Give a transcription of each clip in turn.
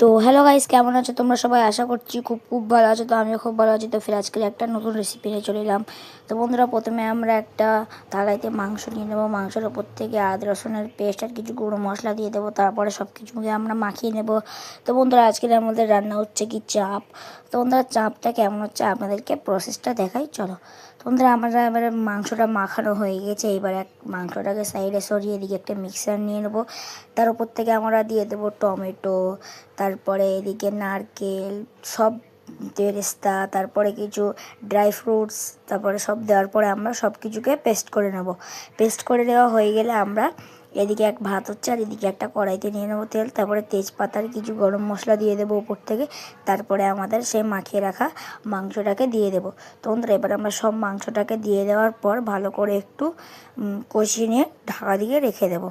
তো hello guys, কেমন আছো তোমরা সবাই? আশা করছি খুব খুব ভালো আছো। তো আমিও খুব ভালো আছি। তো ফির আজকে একটা নতুন রেসিপি নিয়ে চলে এলাম। তো বন্ধুরা, প্রথমে আমরা একটা থালাইতে মাংস নিয়ে নেবো। মাংসের ওপর থেকে আদা রসুনের পেস্ট আর কিছু গুঁড়ো মশলা দিয়ে দেবো। তারপরে সব কিছুকে আমরা মাখিয়ে নেব। তো বন্ধুরা, আজকের আমাদের রান্না হচ্ছে কি চাপ। তো বন্ধুরা, চাপটা কেমন হচ্ছে আপনাদেরকে প্রসেসটা দেখাই, চলো। তো বন্ধুরা, আমরা এবারে মাংসটা মাখানো হয়ে গেছে। এবার মাংসটাকে সাইডে সরিয়ে এদিকে একটা মিক্সার নিয়ে নেবো। তার উপর থেকে আমরা দিয়ে দেবো টমেটো, তারপরে এদিকে নারকেল, সব বেরেস্তা, তারপরে কিছু ড্রাই ফ্রুটস, তারপরে সব দেওয়ার পরে আমরা সব কিছুকে পেস্ট করে নেব। পেস্ট করে নেওয়া হয়ে গেলে আমরা এদিকে এক ভাত হচ্ছে আর এদিকে একটা কড়াইতে নিয়ে নেবো তেল। তারপরে তেজপাতার কিছু গরম মশলা দিয়ে দেবো উপর থেকে। তারপরে আমাদের সেই মাখিয়ে রাখা মাংসটাকে দিয়ে দেবো। তো বন্ধুরা, এবার আমরা সব মাংসটাকে দিয়ে দেওয়ার পর ভালো করে একটু কষিয়ে নিয়ে ঢাকা দিয়ে রেখে দেবো।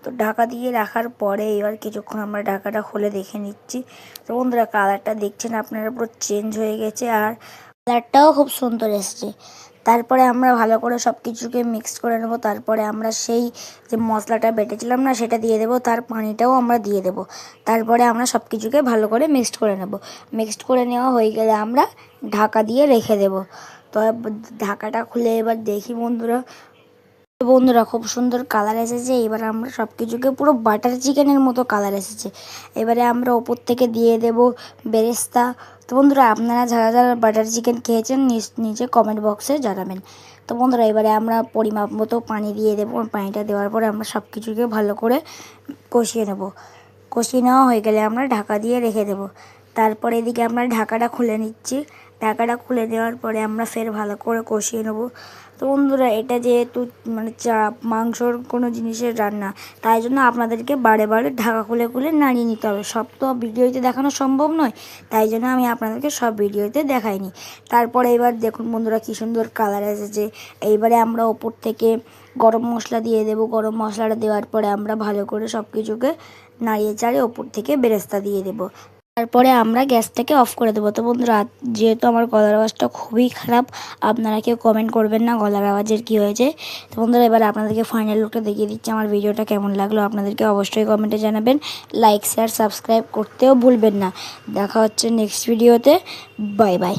তো ঢাকা দিয়ে রাখার পরে এবার কিছুক্ষণ আমরা ঢাকাটা খুলে দেখে নিচ্ছি। তো বন্ধুরা, কালারটা দেখছেন আপনারা, পুরো চেঞ্জ হয়ে গেছে আর কালারটাও খুব সুন্দর এসেছে। তারপরে আমরা ভালো করে সব কিছুকে মিক্স করে নেবো। তারপরে আমরা সেই যে মশলাটা বেটেছিলাম না, সেটা দিয়ে দেবো। তার পানিটাও আমরা দিয়ে দেবো। তারপরে আমরা সব কিছুকে ভালো করে মিক্সড করে নেব। মিক্সড করে নেওয়া হয়ে গেলে আমরা ঢাকা দিয়ে রেখে দেবো। তো ঢাকাটা খুলে এবার দেখি বন্ধুরা, খুব সুন্দর কালার এসেছে। এবার আমরা সব কিছুকে পুরো বাটার চিকেনের মতো কালার এসেছে। এবারে আমরা ওপর থেকে দিয়ে দেব বেরেস্তা। তো বন্ধুরা, আপনারা যারা যারা বাটার চিকেন খেয়েছেন নিচে কমেন্ট বক্সে জানাবেন। তো বন্ধুরা, এবারে আমরা পরিমাপ মতো পানি দিয়ে দেবো। পানিটা দেওয়ার পরে আমরা সব কিছুকে ভালো করে কষিয়ে নেব। কষিয়ে নেওয়া হয়ে গেলে আমরা ঢাকা দিয়ে রেখে দেব। তারপরে এদিকে আমরা ঢাকাটা খুলে নিচ্ছি। ঢাকাটা খুলে দেওয়ার পরে আমরা ফের ভালো করে কষিয়ে নেব। তো বন্ধুরা, এটা যেহেতু চাপ মাংসর কোনো জিনিসের রান্না, তাই জন্য আপনাদেরকে বারে বারে ঢাকা খুলে খুলে নাড়িয়ে নিতে হবে। সব তো ভিডিওতে দেখানো সম্ভব নয়, তাই জন্য আমি আপনাদেরকে সব ভিডিওতে দেখাইনি। তারপরে এবার দেখুন বন্ধুরা, কী সুন্দর কালার এসেছে। এইবারে আমরা ওপর থেকে গরম মশলা দিয়ে দেবো। গরম মশলাটা দেওয়ার পরে আমরা ভালো করে সব কিছুকে নাড়িয়ে চাড়িয়ে ওপর থেকে বেরেস্তা দিয়ে দেবো। তারপরে আমরা গ্যাসটাকে অফ করে দেবো। তো বন্ধুরা, যেহেতু আমার গলার আওয়াজটা খুবই খারাপ, আপনারা কেউ কমেন্ট করবেন না গলার আওয়াজের কী হয়েছে। তো বন্ধুরা, এবার আপনাদেরকে ফাইনাল লুকটা দেখিয়ে দিচ্ছি। আমার ভিডিওটা কেমন লাগলো আপনাদেরকে অবশ্যই কমেন্টে জানাবেন। লাইক শেয়ার সাবস্ক্রাইব করতেও ভুলবেন না। দেখা হচ্ছে নেক্সট ভিডিওতে। Bye bye.